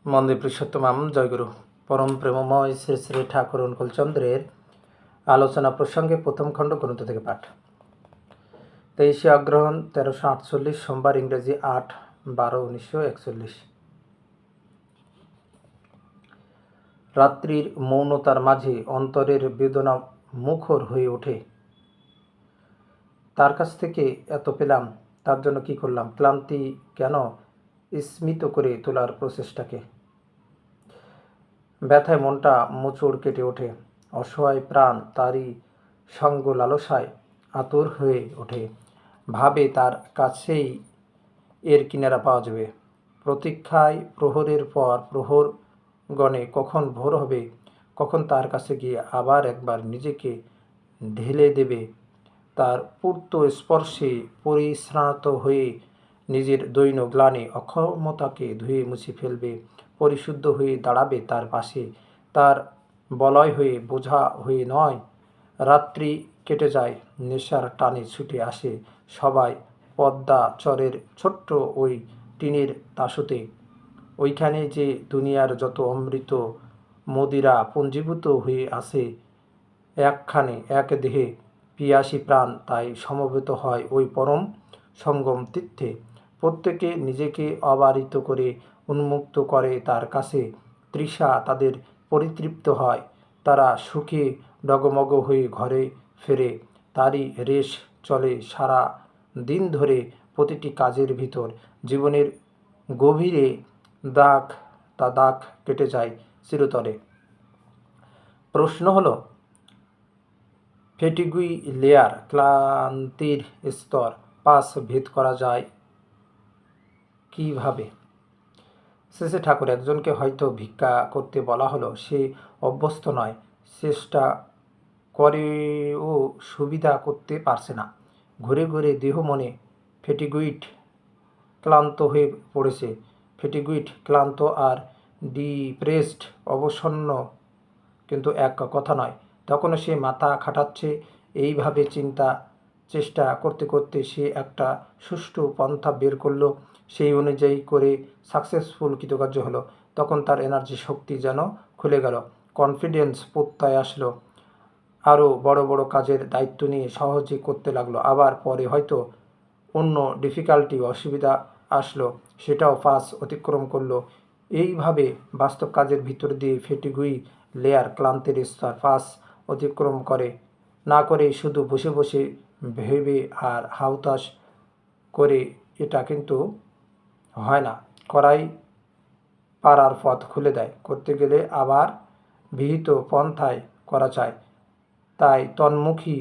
মন্দে পুরুষোত্তমাম জয়গুরু পরম প্রেমময় শ্রী শ্রী ঠাকুর অনুকূলচন্দ্রের আলোচনা প্রসঙ্গে প্রথম খণ্ড গ্রন্থ থেকে পাঠ। 23শে অগ্রহণ 1348 সোমবার, ইংরেজি 8/12/1941। রাত্রির মৌনতার মাঝে অন্তরের বেদনা মুখর হয়ে ওঠে। তার কাছ থেকে এত পেলাম, তার জন্য কি করলাম? ক্লান্তি কেন স্মিত করে তোলার প্রচেষ্টাকে। ব্যথায় মনটা মোচড় কেটে ওঠে। অসহায় প্রাণ তারই সঙ্গ লালসায় আতুর হয়ে ওঠে। ভাবে তার কাছেই এর কিনারা পাওয়া যাবে। প্রতীক্ষায় প্রহরের পর প্রহর গণে কখন ভোর হবে, কখন তার কাছে গিয়ে আবার একবার নিজেকে ঢেলে দেবে। তার পূর্ত স্পর্শে পরিশ্রান্ত হয়ে নিজের দৈন গ্লানি অক্ষমতাকে ধুয়ে মুছে ফেলবে, পরিশুদ্ধ হয়ে দাঁড়াবে তার পাশে। তার বলয় হয়ে, বোঝা হয়ে নয়। রাত্রি কেটে যায়, নেশার টানে ছুটে আসে সবাই পদ্মা চরের ছোট্ট ওই টিনের তাসুতে। ওইখানে যে দুনিয়ার যত অমৃত মদিরা পুঞ্জীভূত হয়ে আসে একখানে এক দেহে, পিয়াসী প্রাণ তাই সমবেত হয় ওই পরম সঙ্গম তীর্থে। প্রত্যেকে নিজেকে অবারিত করে উন্মুক্ত করে তার কাছে। তৃষা তাদের পরিতৃপ্ত হয়, তারা সুখে ডগমগ হয়ে ঘরে ফেরে। তারই রেশ চলে সারা দিন ধরে প্রতিটি কাজের ভিতর। জীবনের গভীরে দাগ কেটে যায় চিরতরে। প্রশ্ন হলো, ফেটিগুই লেয়ার, ক্লান্তির স্তর পাশ ভেদ করা যায় কিভাবে? শেষে ঠাকুর একজনকে হয়তো ভিক্ষা করতে বলা হলো, সে অভ্যস্ত নয়, চেষ্টা করেও সুবিধা করতে পারছে না। ঘুরে ঘুরে দেহ মনে ফেটিগুইট ক্লান্ত হয়ে পড়েছে। ফেটিগুইট ক্লান্ত আর ডিপ্রেসড, অবসন্ন কিন্তু এক কথা নয়। তখনও সে মাথা খাটাচ্ছে। এইভাবে চেষ্টা করতে করতে সে একটা সুষ্ঠু পন্থা বের করলো। সেই অনুযায়ী করে সাকসেসফুল, কৃতকার্য হলো। তখন তার এনার্জি, শক্তি যেন খুলে গেল, কনফিডেন্স, প্রত্যয় আসলো। আরও বড় বড় কাজের দায়িত্ব নিয়ে সহজে করতে লাগলো। আবার পরে হয়তো অন্য ডিফিকাল্টি, অসুবিধা আসলো, সেটাও পাস অতিক্রম করলো। এইভাবে বাস্তব কাজের ভিতর দিয়ে ফেটিগুই লেয়ার, ক্লান্তির স্তর পাস অতিক্রম করে। না করে শুধু বসে বসে ভেবে আর হাউতাস করে এটা কিন্তু হয় না। করাই পারার পথ খুলে দেয়। করতে গেলে আবার বিহিত পন্থায় করা চায়। তাই তন্মুখী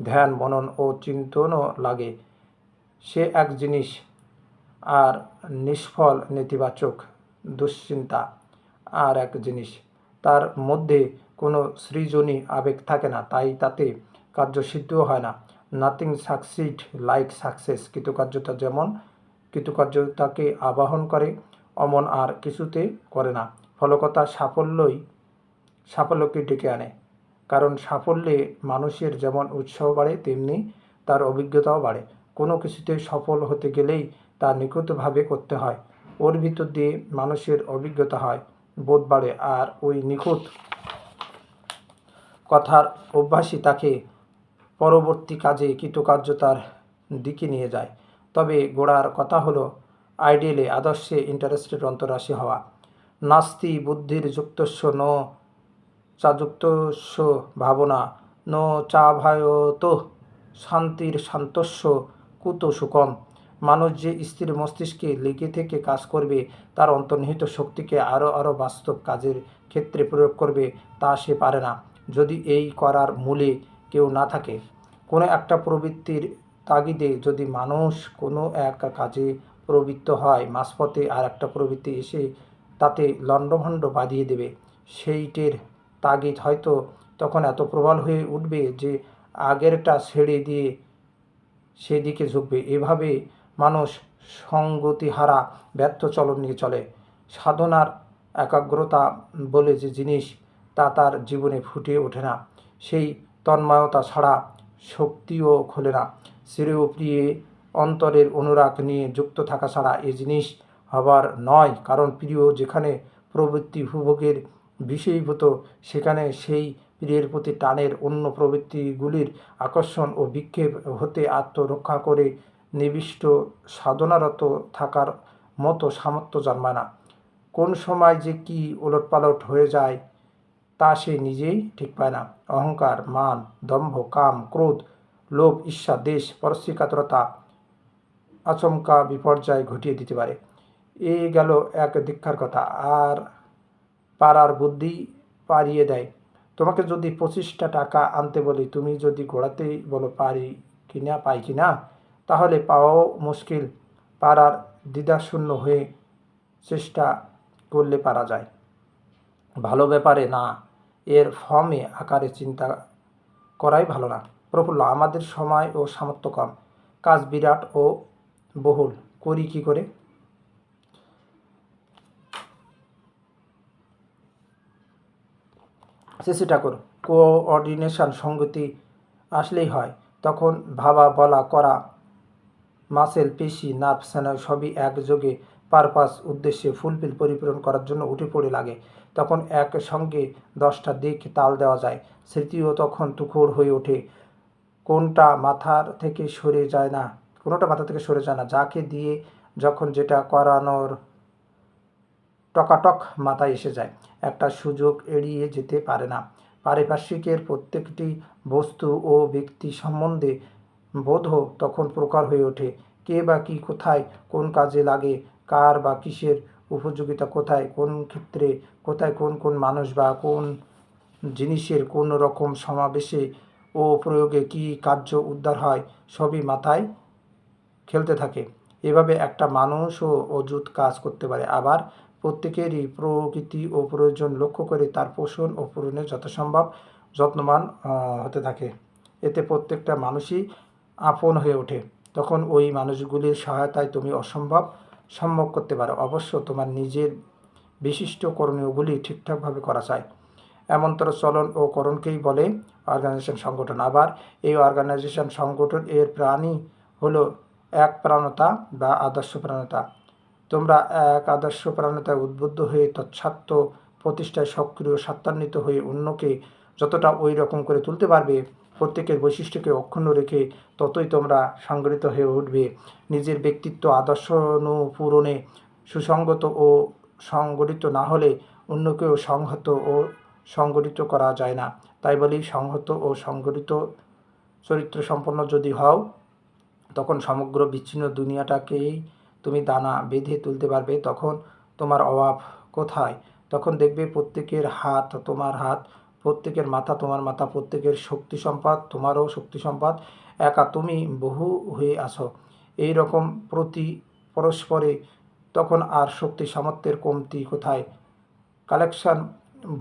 ধ্যান, মনন ও চিন্তনও লাগে। সে এক জিনিস, আর নিষ্ফল নেতিবাচক দুশ্চিন্তা আর এক জিনিস। তার মধ্যে কোনো সৃজনী আবেগ থাকে না, তাই তাতে কার্যসিদ্ধিও হয় না। Nothing succeed like success. কৃতকার্যতা যেমন কৃতকার্যতাকে আবাহন করে, অমন আর কিছুতে করে না। ফলকতা সাফল্যকে ডেকে আনে। কারণ সাফল্যে মানুষের যেমন উৎসাহ বাড়ে, তেমনি তার অভিজ্ঞতাও বাড়ে। কোনো কিছুতে সফল হতে গেলেই তা নিখুঁতভাবে করতে হয়। ওর ভিতর দিয়ে মানুষের অভিজ্ঞতা হয়, বোধ বাড়ে, আর ওই নিখুঁত কথার অভ্যাসই তাকে পরবর্তী কাজে কৃতকার্যতার দিকে নিয়ে যায়। তবে গোড়ার কথা হলো আইডিয়ালে, আদর্শে ইন্টারেস্টেড, অন্তরাশী হওয়া। নাস্তি বুদ্ধির যুক্তস্য ন চাযুক্তস্য ভাবনা ন চাভায়ত শান্তির শান্তস্য কুত সুখম। মানুষ যে স্থির মস্তিষ্কে লেগে থেকে কাজ করবে, তার অন্তর্নিহিত শক্তিকে আরও বাস্তব কাজের ক্ষেত্রে প্রয়োগ করবে, তা সে পারে না যদি এই করার মূলে কেউ না থাকে। কোনো একটা প্রবৃত্তির তাগিদে যদি মানুষ কোনো এক কাজে প্রবৃত্ত হয়, মাঝপথে আর একটা প্রবৃত্তি এসে তাতে লণ্ডভণ্ড বাঁধিয়ে দেবে। সেইটের তাগিদ হয়তো তখন এত প্রবল হয়ে উঠবে যে আগেরটা ছেড়ে দিয়ে সেদিকে ঝুঁকবে। এভাবে মানুষ সঙ্গতিহারা ব্যর্থ চলন নিয়ে চলে। সাধনার একাগ্রতা বলে যে জিনিস, তা তার জীবনে ফুটে ওঠে না। সেই তন্ময়তা ছাড়া শক্তিও খোলে না। শ্রেয় প্রিয়ে অন্তরের অনুরাগ নিয়ে যুক্ত থাকা ছাড়া এ জিনিস হবার নয়। কারণ প্রিয় যেখানে প্রবৃত্তি উপভোগের বিষয়ীভূত, সেখানে সেই প্রিয়ের প্রতি টানের অন্য প্রবৃত্তিগুলির আকর্ষণ ও বিক্ষেপ হতে আত্মরক্ষা করে নিবিষ্ট সাধনারত থাকার মতো সামর্থ্য জন্মায় না। কোন সময় যে কি ওলটপালট হয়ে যায় তা সে নিজেই ঠিক পায় না। অহংকার, মান, দম্ভ, কাম, ক্রোধ, লোভ, ঈর্ষা, দেশ, পরশ্রী কাতরতা আচমকা বিপর্যয় ঘটিয়ে দিতে পারে। এ গেল এক দীক্ষার কথা। আর পাড়ার বুদ্ধি পাড়িয়ে দেয়। তোমাকে যদি 25টা টাকা আনতে বলি, তুমি যদি ঘোরাতেই বলো পাই কিনা, তাহলে পাওয়াও মুশকিল। পাড়ার দ্বিধাশূন্য হয়ে চেষ্টা করলে পারা যায়। ভালো ব্যাপারে না, এর ফর্মে আকারে চিন্তা করাই ভালো না। প্রফুল্ল: আমাদের সময় ও সামর্থ্য কম, কাজ বিরাট ও বহুল, করি কি করে? সিসি ঠাকুর: কোঅর্ডিনেশন, সঙ্গতি আসলেই হয়। তখন ভাবা, বলা, করা, মাসেল, পেশি, নার্ভ, স্নায়ু সবই একযোগে পারপাস, উদ্দেশ্যে ফুলফিল, পরিপূরণ করার জন্য উঠে পড়ে লাগে। তখন একসঙ্গে 10টা দিক তাল দেওয়া যায়। স্মৃতিও তখন তুখোড় হয়ে ওঠে। কোনোটা মাথার থেকে সরে যায় না। যাকে দিয়ে যখন যেটা করানোর টকাটক মাথায় এসে যায়, একটা সুযোগ এড়িয়ে যেতে পারে না। পারিপার্শ্বিকের প্রত্যেকটি বস্তু ও ব্যক্তি সম্বন্ধে বোধও তখন প্রকার হয়ে ওঠে। কে বা কি কোথায় কোন কাজে লাগে, কার বা কিসের উপযোগিতা কোথায়, কোন ক্ষেত্রে, কোথায় কোন কোন মানুষ বা কোন জিনিসের কোন রকম সমাবেশে ও প্রয়োগে কি কার্য উদ্ধার হয়, সবই মাথায় খেলতে থাকে। এভাবে একটা মানুষও অযুত কাজ করতে পারে। আবার প্রত্যেকেরই প্রকৃতি ও প্রয়োজন লক্ষ্য করে তার পোষণ ও পূরণে যথাসম্ভব যত্নবান হতে থাকে। এতে প্রত্যেকটা মানুষই আপন হয়ে ওঠে। তখন ওই মানুষগুলির সহায়তায় তুমি অসম্ভব সম্ভব করতে পারো। অবশ্য তোমার নিজের বিশিষ্ট করণীয়গুলি ঠিকঠাকভাবে করা চাই। এমনতর চলন ও করণকেই বলে অর্গানাইজেশন, সংগঠন। আবার এই অর্গানাইজেশন, সংগঠন এর প্রাণী হলো এক প্রাণতা বা আদর্শ প্রাণতা। তোমরা এক আদর্শ প্রাণতায় উদ্বুদ্ধ হয়ে তৎস্বার্থ প্রতিষ্ঠায় সক্রিয় স্বার্থান্বিত হয়ে অন্যকে যতটা ওই রকম করে তুলতে পারবে, প্রত্যেকের বৈশিষ্ট্যকে অক্ষুণ্ণ রেখে, ততই তোমরা সংগঠিত হয়ে উঠবে। নিজের ব্যক্তিত্ব আদর্শানুপূরণে সুসংগত ও সংগঠিত না হলে অন্যকেও সংহত ও সংগঠিত করা যায় না। তাই বলি, সংহত ও সংগঠিত চরিত্র সম্পন্ন যদি হও, তখন সমগ্র বিচ্ছিন্ন দুনিয়াটাকেই তুমি দানা বেঁধে তুলতে পারবে। তখন তোমার অভাব কোথায়? তখন দেখবে প্রত্যেকের হাত তোমার হাত, প্রত্যেকের মাথা তোমার মাথা, প্রত্যেকের শক্তি সম্পদ তোমারও শক্তি সম্পদ। একা তুমি বহু হয়ে আসো। এই রকম পরস্পরে তখন আর শক্তি সামর্থ্যের কমতি কোথায়? কালেকশন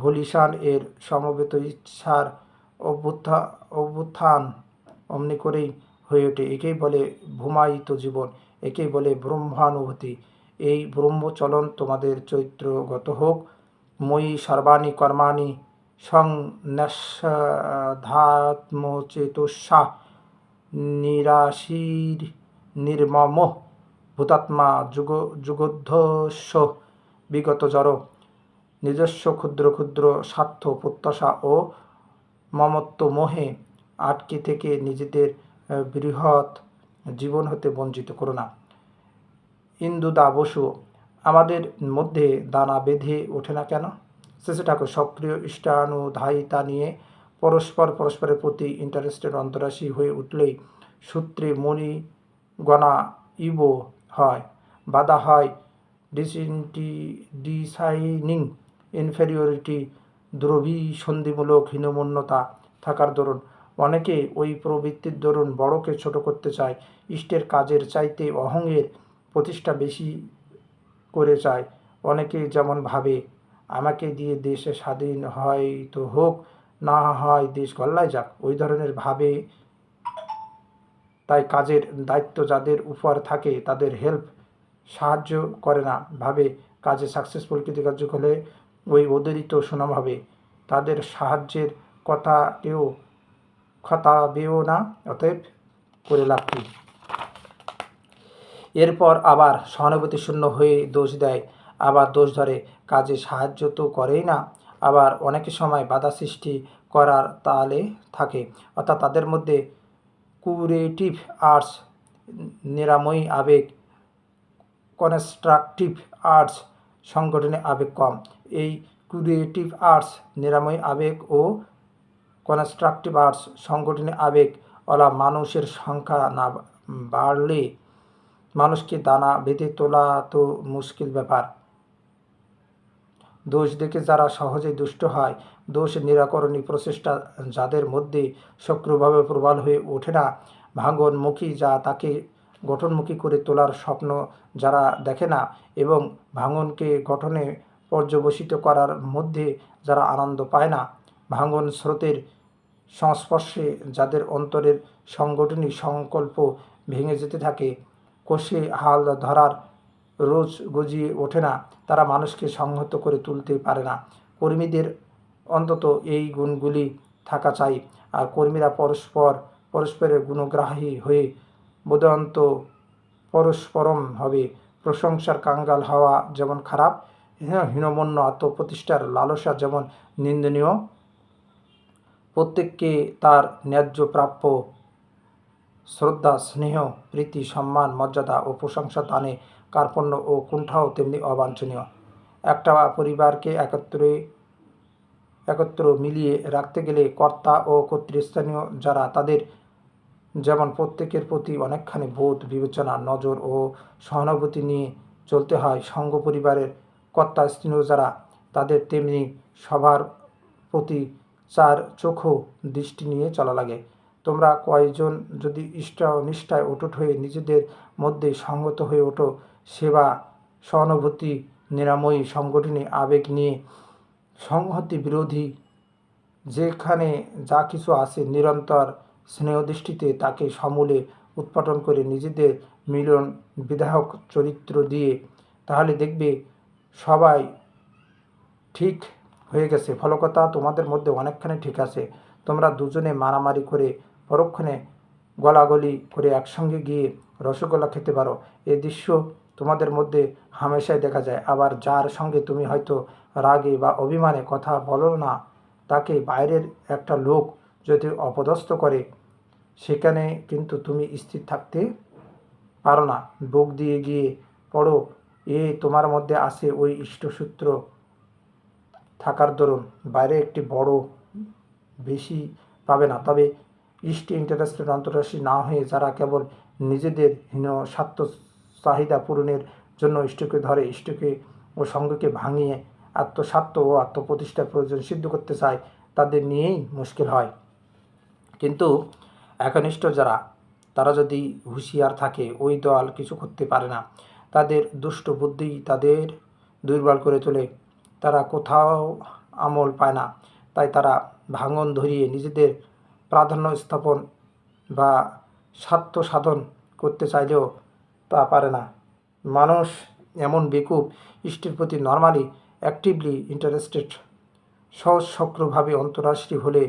ভলিউশন এর সমবেত ইচ্ছার অভ্যুত্থান অমনি করেই হয়ে ওঠে। একেই বলে ভূমায়িত জীবন, একেই বলে ব্রহ্মানুভূতি। এই ব্রহ্মচলন তোমাদের চরিত্রগত হোক। ময়ি সর্বাণি কর্মাণি সংন্যস্যাধ্যাত্মচেতসা নিরাশীর নির্মম ভূতাত্মা যুগোদ্ধস্য বিগত জড় নিজস্ব ক্ষুদ্র ক্ষুদ্র স্বার্থ, প্রত্যাশা ও মমত্ব মোহে আটকে থেকে নিজেদের বৃহৎ জীবন হতে বঞ্চিত করো না। ইন্দুদা বসু: আমাদের মধ্যে দানা বেঁধে ওঠে না কেন? শেষে ঠাকুর: সক্রিয় ইষ্টানুধায়িতা নিয়ে পরস্পরের প্রতি ইন্টারেস্টেড অন্তরাশী হয়ে উঠলেই সূত্রে মণিগণা ইব হয়, বাধা হয় ডিসাইনিং ইনফেরিয়রিটি, দ্রবিসন্ধিমূলক হীনমন্যতা থাকার দরুন। অনেকে ওই প্রবৃত্তির দরুন বড়কে ছোট করতে চায়। ইষ্টের কাজের চাইতে অহংয়ের প্রতিষ্ঠা বেশি করে চায়। অনেকে যেমন ভাবে, আমাকে দিয়ে দেশ স্বাধীন হয় তো হোক, না হয় দেশ গল্লায় যাক, ওই ধরনের ভাবে। তাই কাজের দায়িত্ব যাদের উপর থাকে তাদের সাহায্য করে না। ভাবে কাজে সাকসেসফুল কৃতকার্য হলে ওই ওদেরই তো সুনাম হবে, তাদের সাহায্যের কথা কেউ খতাবেও না। অতএব করে লাভ কি? এরপর আবার সহানুভূতিশূন্য হয়ে দোষ দেয়, আবার দোষ ধরে, কাজে সাহায্য তো করেই না, আবার অনেক সময় বাধা সৃষ্টি করার তালে থাকে। অর্থাৎ তাদের মধ্যে কুরেটিভ আর্টস, নিরাময়ী আবেগ, কনস্ট্রাকটিভ আর্টস, সংগঠনে আবেগ কম। এই ক্রিয়েটিভ আর্টস, নিরাময়ী আবেগ ও কনস্ট্রাকটিভ আর্টস, সংগঠনে আবেগ ওলা মানুষের সংখ্যা না বাড়লে মানুষকে দানা বেঁধে তোলা তো মুশকিল ব্যাপার। দোষ দেখে যারা সহজেই দুষ্ট হয়, দোষ নিরাকরণী প্রচেষ্টা যাদের মধ্যে সক্রিয়ভাবে প্রবল হয়ে ওঠে না, ভাঙনমুখী যা তাকে গঠনমুখী করে তোলার স্বপ্ন যারা দেখে না, এবং ভাঙনকে গঠনে পর্যবসিত করার মধ্যে যারা আনন্দ পায় না, ভাঙন স্রোতের সংস্পর্শে যাদের অন্তরের সংগঠনী সংকল্প ভেঙে যেতে থাকে, কষে হাল ধরার রোজ গজিয়ে ওঠে না, তারা মানুষকে সংহত করে তুলতে পারে না। কর্মীদের অন্তত এই গুণগুলি থাকা চাই। আর কর্মীরা পরস্পরের গুণগ্রাহী হয়ে বোধন্ত পরস্পরম হবে। প্রশংসার কাঙ্গাল হওয়া যেমন খারাপ, হীনমন্য আত্মপ্রতিষ্ঠার লালসা যেমন নিন্দনীয়। প্রত্যেককে তার ন্যায্য প্রাপ্য শ্রদ্ধা, স্নেহ, প্রীতি, সম্মান, মর্যাদা ও প্রশংসা দানে কার্পণ্য ও কুণ্ঠাও তেমনি অবাঞ্ছনীয়। একটা পরিবারকে একত্র মিলিয়ে রাখতে গেলে কর্তা ও কর্তৃস্থানীয় যারা, তাদের যেমন প্রত্যেকের প্রতি অনেকখানি বোধ, বিবেচনা, নজর ও সহানুভূতি নিয়ে চলতে হয়, সঙ্গ পরিবারের কর্তা স্থানীয় যারা, তাদের তেমনি সবার প্রতি চার চোখো দৃষ্টি নিয়ে চলা লাগে। তোমরা কয়জন যদি নিষ্ঠায় অটুট হয়ে নিজেদের মধ্যে সঙ্গত হয়ে ওঠো, সেবা, সহানুভূতি, নিরাময়ী, সংগঠনী আবেগ নিয়ে, সংহতি বিরোধী যেখানে যা কিছু আছে, নিরন্তর স্নেহদৃষ্টিতে তাকে সমূলে উৎপাটন করে নিজেদের মিলন বিধায়ক চরিত্র দিয়ে, তাহলে দেখবে সবাই ঠিক হয়ে গেছে। ফলকতা তোমাদের মধ্যে অনেকখানি ঠিক আছে। তোমরা দুজনে মারামারি করে পরক্ষণে গলাগলি করে একসঙ্গে গিয়ে রসগোল্লা খেতে পারো। এ দৃশ্য তোমাদের মধ্যে হামেশাই দেখা যায়। আবার যার সঙ্গে তুমি হয়তো রাগে বা অভিমানে কথা বলো না, তাকে বাইরের একটা লোক যদি অপদস্থ করে, সেখানে কিন্তু তুমি স্থির থাকতে পারো না। বুক দিয়ে গিয়ে পড়ো, তোমার মধ্যে আছে ওই ইষ্টসূত্র থাকার দরুন বাইরে একটি বড় বেশি পাবে না। তবে ইষ্টে ইন্টারেস্টেড অন্তরাশী না হয়ে যারা কেবল নিজেদের হীন স্বার্থ চাহিদা পূরণের জন্য ইষ্টকে ধরে, ইষ্টকে ও সঙ্গকে ভাঙিয়ে আত্মস্বার্থ ও আত্মপ্রতিষ্ঠার প্রয়োজন সিদ্ধ করতে চায়, তাদের নিয়েই মুশকিল হয়। কিন্তু একনিষ্ঠ যারা, তারা যদি হুঁশিয়ার থাকে, ওই দল কিছু করতে পারে না। তাদের দুষ্ট বুদ্ধি তাদের দুর্বল করে তোলে। তারা কোথাও আমল পায় না, তাই তারা ভাঙন ধরিয়ে নিজেদের প্রাধান্য স্থাপন বা স্বার্থ সাধন করতে চাইলেও তা পারে না। মানুষ এমন বেকুব, ইষ্টের প্রতি নর্মালি অ্যাক্টিভলি ইন্টারেস্টেড, সহজ সক্রিয়ভাবে অন্তরাষ্ট্রী হলে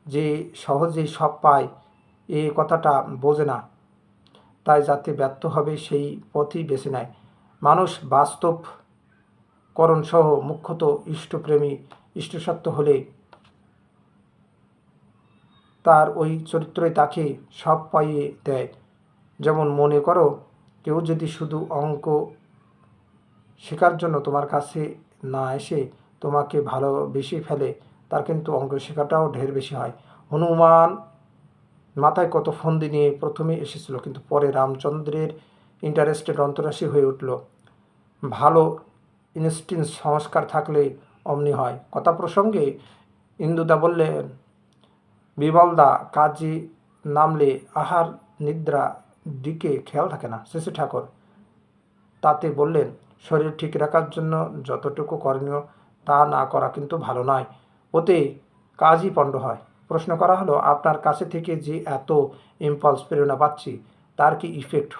যে সহজেই সব পায়, এ কথাটা বোঝে না। তাই যাতে ব্যর্থ হবে সেই পথই বেছে নেয়। মানুষ বাস্তবকরণসহ মুখ্যত ইষ্টপ্রেমী, ইষ্টসত্ত্ব হলে তার ওই চরিত্রই তাকে সব পাইয়ে দেয়। যেমন মনে করো, কেউ যদি শুধু অঙ্ক শেখার জন্য তোমার কাছে না এসে তোমাকে ভালোবেসে ফেলে, তার কিন্তু অঙ্ক শেখাটাও ঢের বেশি হয়। হনুমান মাথায় কত ফন্দি নিয়ে প্রথমে এসেছিল, কিন্তু পরে রামচন্দ্রের ইন্টারেস্টেড অন্তরাশী হয়ে উঠল। ভালো ইনস্টিন্স সংস্কার থাকলে অমনি হয়। কথা প্রসঙ্গে ইন্দুদা বললেন, বিমলদা কাজে নামলে আহার নিদ্রা দিকে খেয়াল থাকে না। শেষে ঠাকুর তাতে বললেন, শরীর ঠিক রাখার জন্য যতটুকু করণীয় তা না করা কিন্তু ভালো নয়, ওতে কাজই পণ্ড হয়। প্রশ্ন করা হলো, আপনার কাছে থেকে যে এত ইম্পালস প্রেরণা পাচ্ছি, তার কি ইফেক্ট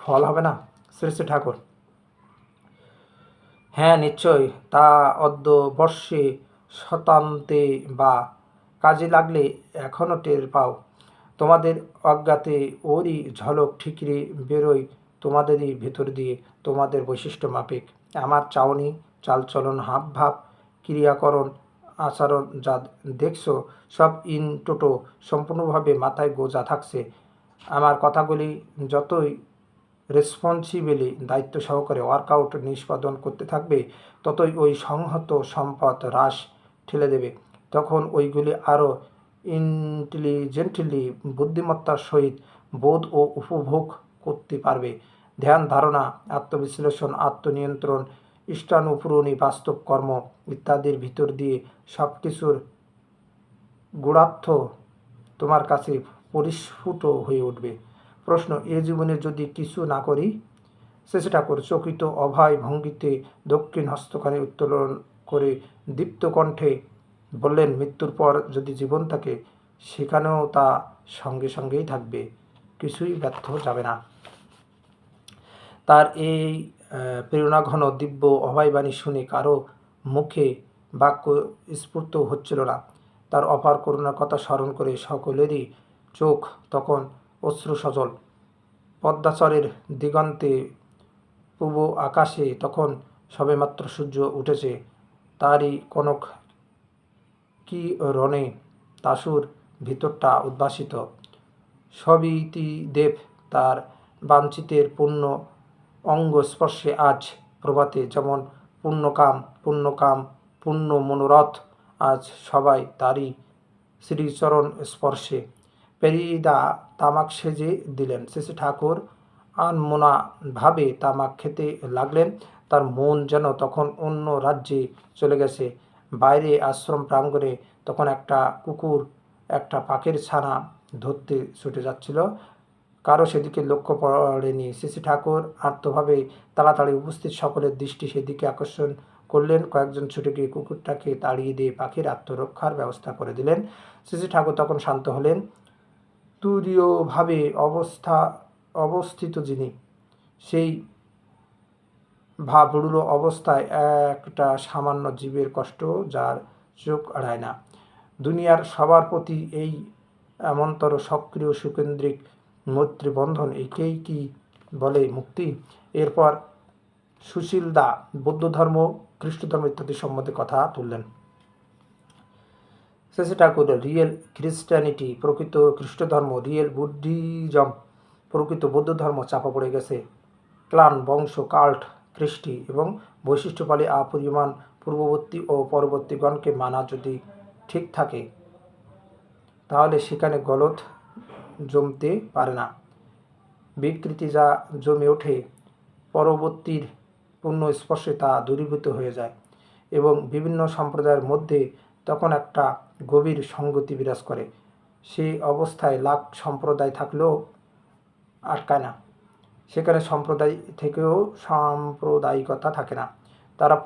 ফল হবে না? শ্রী ঠাকুর, হ্যাঁ নিশ্চয়, তা অদ্য বর্ষে শতান্তে বা কাজে লাগলে এখনও টের পাও। তোমাদের অজ্ঞাতে ওরই ঝলক ঠিকরে বেরোয় তোমাদেরই ভেতর দিয়ে, তোমাদের বৈশিষ্ট্য মাফিক। আমার চাউনি, চালচলন, হাবভাব, ক্রিয়াকরণ, আচরণ যা দেখছো সব ইন টোটো সম্পূর্ণভাবে মাথায় গোজা থাকছে। আমার কথাগুলি যতই রেসপন্সিবিলি দায়িত্ব সহকারে ওয়ার্কআউট নিষ্পাদন করতে থাকবে, ততই ওই সংহত সম্পদ হ্রাস ঠেলে দেবে। তখন ওইগুলি আরও ইন্টেলিজেন্টলি বুদ্ধিমত্তার সহিত বোধ ও উপভোগ করতে পারবে। ধ্যান ধারণা, আত্মবিশ্লেষণ, আত্মনিয়ন্ত্রণ, ইষ্টানুপূরণী বাস্তব কর্ম ইত্যাদির ভিতর দিয়ে সব কিছুর গূঢ়ার্থ তোমার কাছে পরিস্ফুট হয়ে উঠবে। প্রশ্ন, এ জীবনে যদি কিছু না করি? শেষে ঠাকুর চকিত অভয় ভঙ্গিতে দক্ষিণ হস্তখানি উত্তোলন করে দীপ্ত কণ্ঠে বললেন, মৃত্যুর পর যদি জীবন থাকে, সেখানেও তা সঙ্গে সঙ্গেই থাকবে, কিছুই ব্যর্থ যাবে না। তার এই প্রেরণাঘন দিব্য অভয়বাণী শুনে কারো মুখে বাক্য স্ফূর্ত হচ্ছিল না। তার অপার করুণার কথা স্মরণ করে সকলেরই চোখ তখন অশ্রুসজল। পদ্মাচরের দিগন্তে পূর্ব আকাশে তখন সবেমাত্র সূর্য উঠেছে। তারই কনক কিরণে তাসুর ভিতরটা উদ্ভাসিত। সবিতিদেব তার বাঞ্ছিতের পূর্ণ অঙ্গ স্পর্শে আজ প্রভাতে যেমন পূর্ণকাম পূর্ণ মনোরথ, আজ সবাই তারই শ্রীচরণ স্পর্শে। পেরিদা তামাক সেজে দিলেন। শেষে ঠাকুর আনমনা ভাবে তামাক খেতে লাগলেন। তার মন যেন তখন অন্য রাজ্যে চলে গেছে। বাইরে আশ্রম প্রাঙ্গণে তখন একটা কুকুর একটা পাখির ছানা ধরতে ছুটে যাচ্ছিল। কারো সেদিকে লক্ষ্য পড়েনি। শ্রী ঠাকুর আর্তভাবে তাড়াতাড়ি উপস্থিত সকলের দৃষ্টি সেদিকে আকর্ষণ করলেন। কয়েকজন ছুটে গিয়ে কুকুরটাকে তাড়িয়ে দিয়ে পাখির আত্মরক্ষার ব্যবস্থা করে দিলেন। শ্রী ঠাকুর তখন শান্ত হলেন। তুরীয়ভাবে অবস্থিত যিনি, সেই ভাবরূঢ় অবস্থায় একটা সামান্য জীবের কষ্ট যার চোখ এড়ায় না। দুনিয়ার সবার প্রতি এই এমনতর সক্রিয় সুকেন্দ্রিক মৈত্রীবন্ধন, একেই কি বলে মুক্তি? এরপর সুশীলদা বৌদ্ধ ধর্ম, খ্রিস্ট ধর্ম ইত্যাদি সম্বন্ধে কথা তুললেন। শেষে ঠাকুর রিয়েল খ্রিস্টানিটি, প্রকৃত খ্রিস্ট ধর্ম, রিয়েল বুদ্ধিজম, প্রকৃত বৌদ্ধ ধর্ম চাপা পড়ে গেছে। ক্লান, বংশ, কাল্ট, কৃষ্টি এবং বৈশিষ্ট্যপালী আপরিমাণ পূর্ববর্তী ও পরবর্তীগণকে মানা যদি ঠিক থাকে, তাহলে সেখানে গলদ জমতে পারে না। বিকৃতি যা জমে ওঠে, পরবর্তীর পূর্ণ স্পর্শে তা দূরীভূত হয়ে যায় এবং বিভিন্ন সম্প্রদায়ের মধ্যে তখন একটা গভীর সঙ্গতি বিরাজ করে। সেই অবস্থায় লাখ সম্প্রদায় থাকলেও আটকায় না। সেখানে সম্প্রদায় থেকেও সাম্প্রদায়িকতা থাকে না। তারা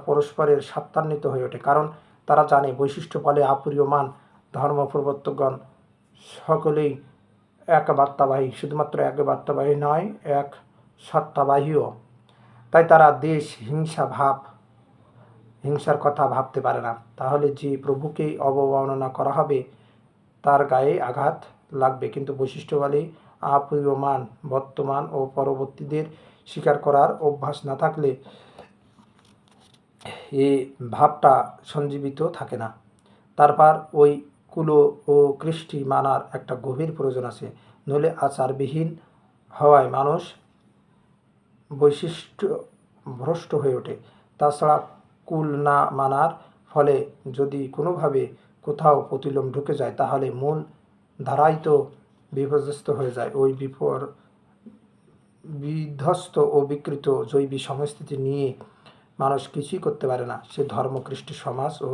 পরস্পরের স্বার্থান্বিত হয়ে ওঠে, কারণ তারা জানে বৈশিষ্ট্যপালে আপরিয়মান ধর্মপ্রবর্তকগণ সকলেই এক বার্তাবাহী, শুধুমাত্র এক বার্তাবাহী নয়, এক সত্তাবাহীও। তাই তারা দেশ হিংসার কথা ভাবতে পারে না। তাহলে যে প্রভুকেই অবমাননা করা হবে তার গায়ে আঘাত লাগবে, কিন্তু বৈশিষ্ট্যবালী আপরিয়মান বর্তমান ও পরবর্তীদের স্বীকার করার অভ্যাস না থাকলে এ ভাবটা সঞ্জীবিত থাকে না। তারপর ওই কুল ও কৃষ্টি মানার একটা গভীর প্রয়োজন আছে, নইলে আচারবিহীন হওয়ায় মানুষ বৈশিষ্ট্য ভ্রষ্ট হয়ে ওঠে। তাছাড়া কুল না মানার ফলে যদি কোনোভাবে কোথাও প্রতিলোম ঢুকে যায়, তাহলে মূল ধারাই তো বিপর্যস্ত হয়ে যায়। ওই বিধ্বস্ত ও বিকৃত জৈবী সংস্কৃতি নিয়ে মানুষ কিছুই করতে পারে না। সে ধর্ম, কৃষ্টি, সমাজ ও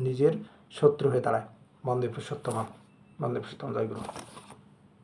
নিজের শত্রু হয়ে দাঁড়ায়। বন্দে পুরুষোত্তম, বন্দে পুরুষোত্তম, জয় গুরু।